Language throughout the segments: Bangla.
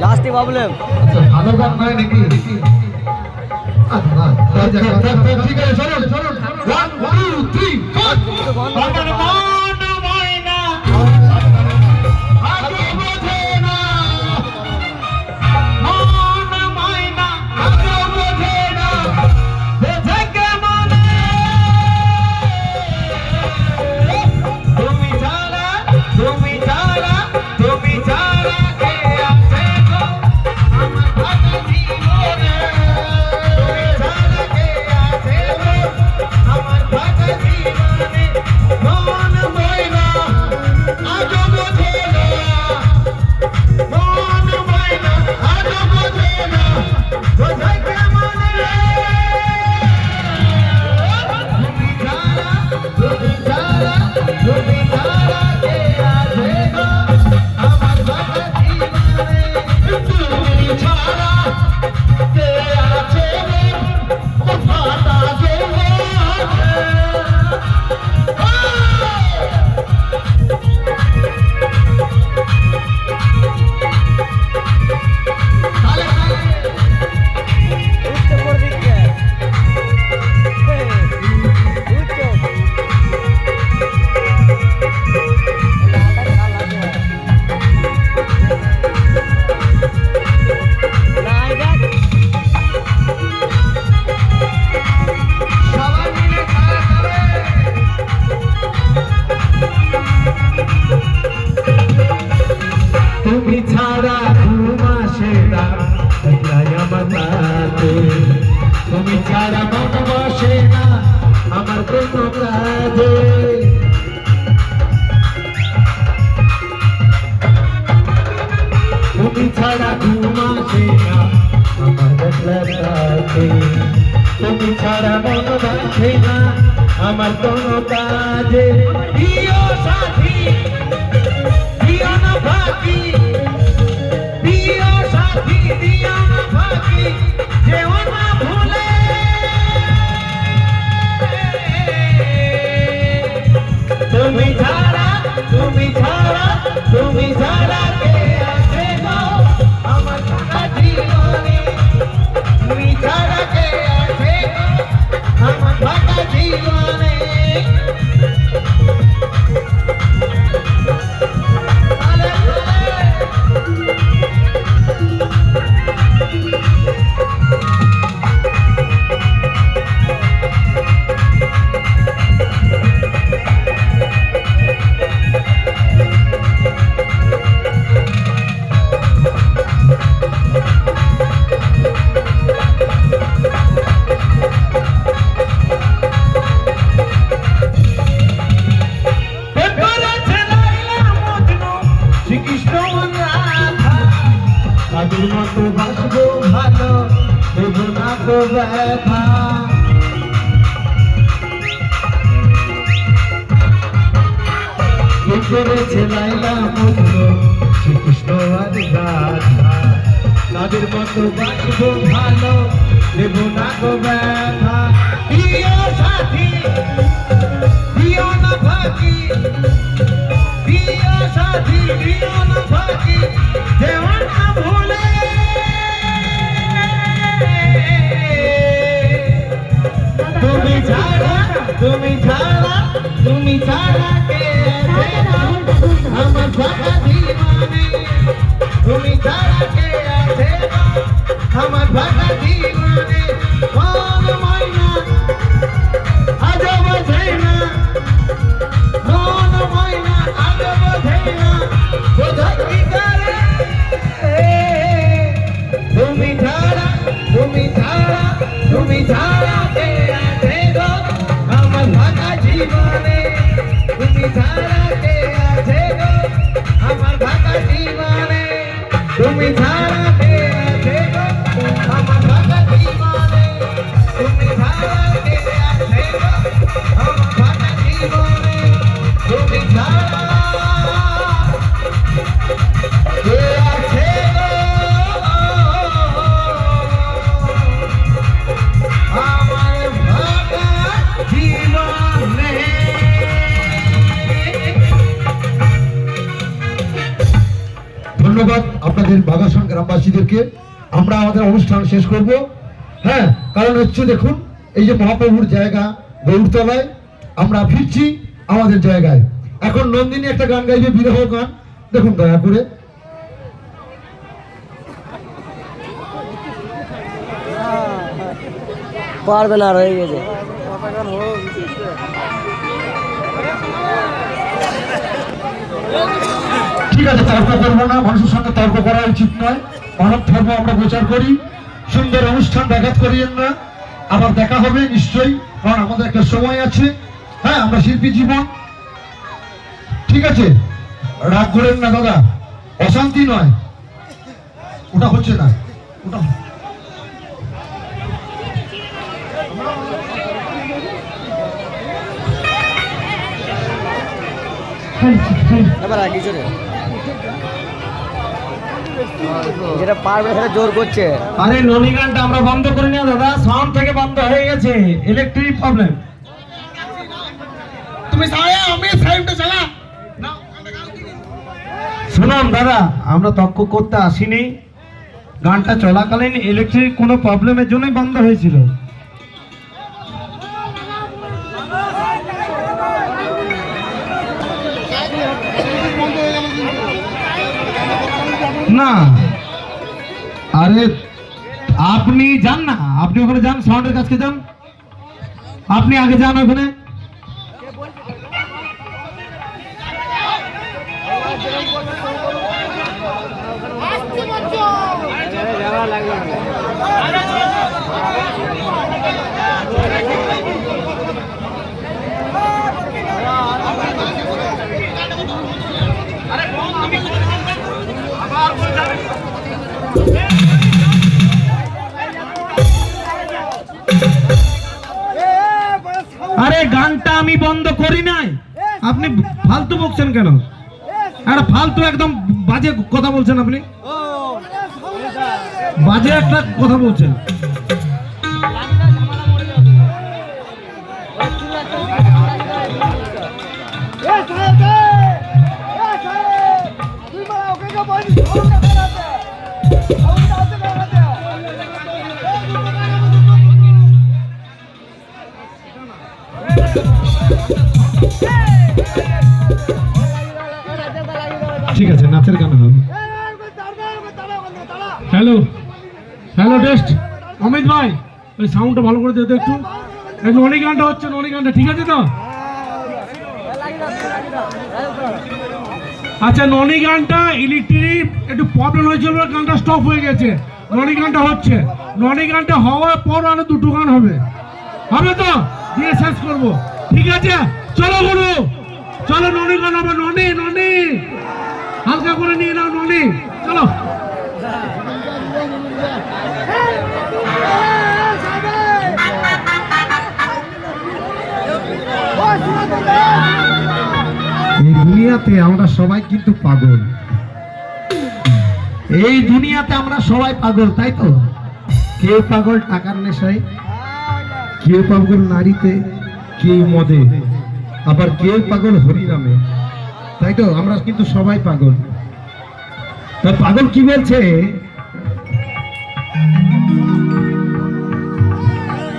লাস্টে প্রবলেম ভালো গান নয় নাকি? ঠিক আছে, চলুন চলুন, 1 2 3 তুমি ছাড়া ঘুম আসে না আমার রাতে, তুমি ছাড়া মন বসে না আমার কোনো কাজে। তুমি ছাড়া ঘুম আসে না আমার রাতে, তুমি ছাড়া মন বসে না আমার কোনো কাজে। প্রিয় সাথী দিও না ফাঁকি, প্রিয় সাথী দিও না ফাঁকি, যেও না ভুলে। তুমি ছাড়া তুমি ছাড়া তুমি ছাড়া কে আছে গো আমার সারা জীবনে, তুমি ছাড়া কে আছে গো আমার সারা জীবনে। তাদের মতো বাসবো ভালো, দেব না তো ব্যথা। কে করেছে লাইলা মজনু, শ্রীকৃষ্ণ আর রাধা। তাদের মতো বাসবো ভালো, দেব না তো ব্যথা। প্রিয় সাথী দিও না ফাঁকি, প্রিয় সাথী দিও না ফাঁকি, যেও না ভুলে। তুমি ছাড়া তুমি ছাড়া তুমি ছাড়া কে আছে আমার সারা জীবনে, তুমি ছাড়া কে আছে আমার সারা জীবনে। মন ময়না আজ বোঝে না, মন ময়না আজ বোঝে না, বোঝাই কি করে। তুমি ছাড়া তুমি ছাড়া তুমি ছাড়া কে আছে গো আমার সারা জীবনে, তুমি ধন্যবাদ আপনাদের বাগাসন গ্রামবাসীদেরকে। আমরা আমাদের অনুষ্ঠান শেষ করব। হ্যাঁ, কারণ হচ্ছে দেখুন এই যে মহাপ্রভুর জায়গা গৌরতলায়, আমরা ফিরছি আমাদের জায়গায়। এখন নন্দিনী একটা গান গাইবে, বিরহ গান। দেখুন দয়া করে। পারবে না, রয়ে গেছে। ঠিক আছে, তর্ক করবো না, মানুষের সঙ্গে তর্ক করা উচিত নয়। মানব ধর্ম আমরা প্রচার করি, সুন্দর অনুষ্ঠান ব্যাঘাত করিয়েন না। আবার দেখা হবে নিশ্চয়ই, কারণ আমাদের একটা সময় আছে। হ্যাঁ, আমরা শিল্পী জীবন। ঠিক আছে, রাগ করেন না দাদা, অশান্তি নয়, ওটা হচ্ছে না, ওটা যেটা পারবে সেটা জোর করছে। আরে ননি গানটা আমরা বন্ধ করি না দাদা, সাউন্ড থেকে বন্ধ হয়ে গেছে, ইলেকট্রিক প্রবলেম। তুমি আমি সাউন্ডটা চালা। শুনুন দাদা, আমরা তর্ক করতে আসিনি, গানটা চলাকালীন ইলেকট্রিক কোনো প্রবলেমের জন্যই বন্ধ হয়েছিল। না আরে আপনি যান না, আপনি ওখানে যান, সাউন্ডের কাছে যান, আপনি আগে যান ওখানে। আরে গানটা আমি বন্ধ করি নাই, আপনি ফালতু বকছেন কেন? একটা ফালতু একদম বাজে কথা বলছেন, আপনি বাজে একটা কথা বলছেন। ঠিক আছে, নাচের গান হবে। হ্যালো হ্যালো টেস্ট, অমিত ভাই ওই সাউন্ডটা ভালো করে দিতে একটু। ননি গানটা হচ্ছে, ননি গানটা ঠিক আছে তো? আচ্ছা, ননি গানটা ইলেকট্রিক একটু প্রবলেম হয়েছিল, গানটা স্টপ হয়ে গেছে। ননি গানটা হচ্ছে, ননি গানটা হওয়ার পর আরো দুটো গান হবে, হবে তো? দিয়ে শেষ করবো, ঠিক আছে? চলো গুরু, চলো ননি গান হবে। ননি ননি হালকা করে নিয়ে নাও, ননি চলো। এই দুনিয়াতে আমরা সবাই কিন্তু পাগল, এই দুনিয়াতে আমরা সবাই পাগল, তাই তো? কেউ পাগল টাকার নেশায়, কেউ পাগল নারীতে, কেউ মদে, আবার কেউ পাগল হরিনামে, তাই তো? আমরা কিন্তু সবাই পাগল। তা পাগল কি বলছে?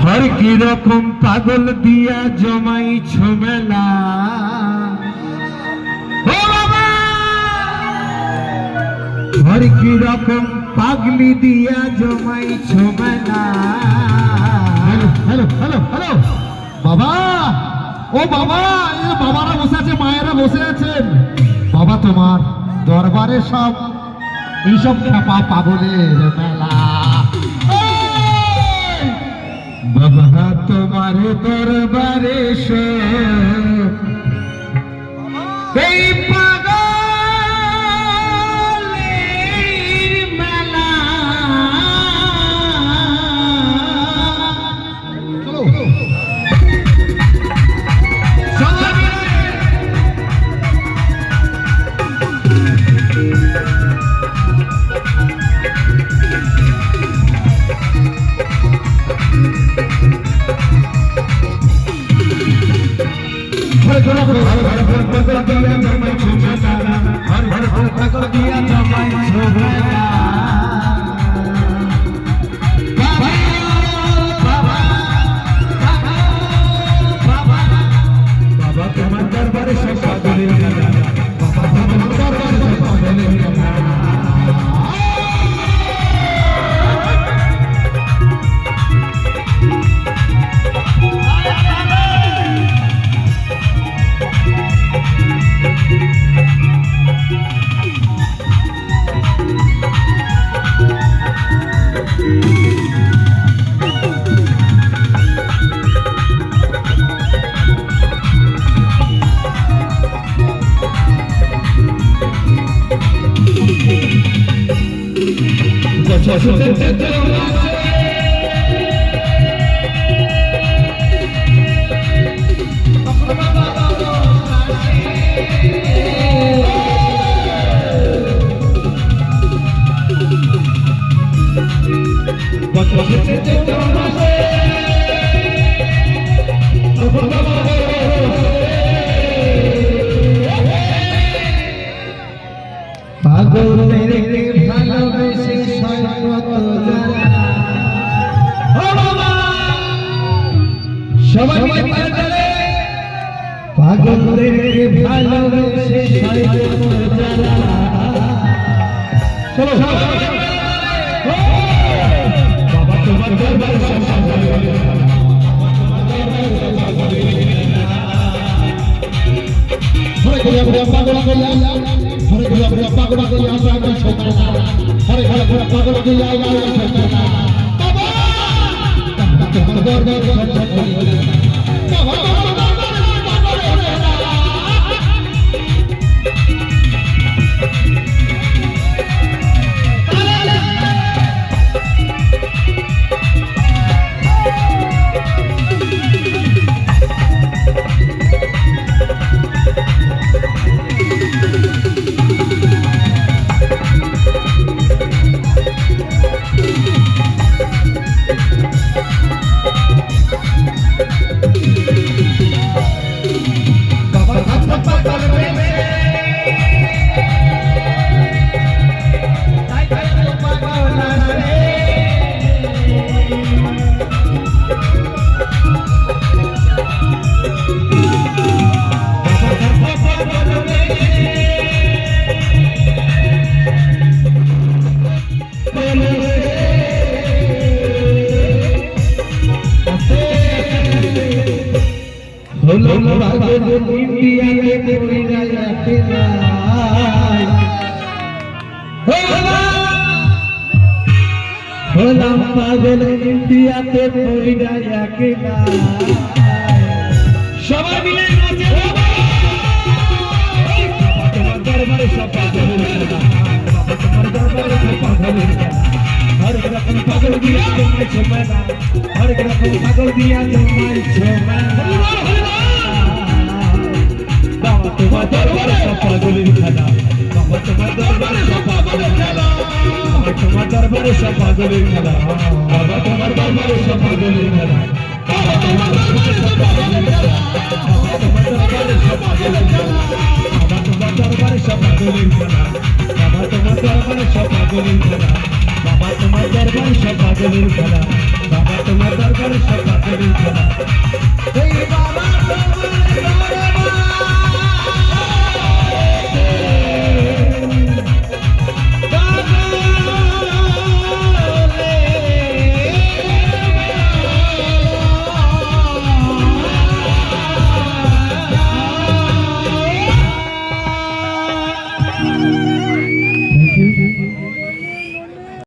হর কি রকম পাগল দিয়া জমাইছ মেলা, হর কি রকম পাগলি দিয়া জমাইছ মেলা। হ্যালো হ্যালো হ্যালো হ্যালো বাবা, ও বাবা, এই বাবারা বসে আছে, মায়েরা বসে আছেন। বাবা তোমার দরবারে সব এইসব খেপা পাগলের মেলা। বাবা তোমার দরবারে সব এই পাগলের মেলা। বাবা তোমার দরবারে সব পাগলের খেলা, বাবা তোমার দরবারে সব পাগলের খেলা। পাগলেরকে ভালোবেসে সর্বত জানা, ও বাবা সবাই মিলে পাগলে, পাগলেরকে ভালোবেসে সর্বত জানা। চলো বাবা তোমার দরবারে সব পাগলের খেলা, হরে ঘুরে ঘুরে পাগল করিয়া, হরে ঘুরে ঘুরে পাগল করিয়া আমরা আমরা সন্তান, হরে ঘুরে ঘুরে পাগল করিয়া আমরা সন্তান। বাবা তোমার দরবারে সব পাগলের খেলা, বাবা তোমার দরবারে সব পাগলের খেলা। ইন্ডিয়াতে পড়িয়া যাচ্ছে হলাম পাগল, ইন্ডিয়াতে পড়িয়া যাকে সবাই মিলে তোমার দরবারে সব পাগলের খেলা, তোমার দরবারে সব পাগলের খেলা। হরেক রকম পাগল দিয়া জমাইছো মেলা, হরেক রকম পাগল দিয়া জমাইছো মেলা। বাবা তোমার দরবারে সব পাগলের খেলা, বাবা তোমার দরবারে সব পাগলের খেলা, বাবা তোমার দরবারে সব পাগলের খেলা, বাবা তোমার দরবারে সব পাগলের খেলা, বাবা তোমার দরবারে সব পাগলের খেলা, বাবা তোমার দরবারে সব পাগলের খেলা, বাবা তোমার দরবারে সব পাগলের খেলা, বাবা তোমার দরবারে সব পাগলের খেলা, বাবা তোমার দরবারে সব পাগলের খেলা, বাবা তোমার দরবারে সব পাগলের খেলা। এই বাবা তোমার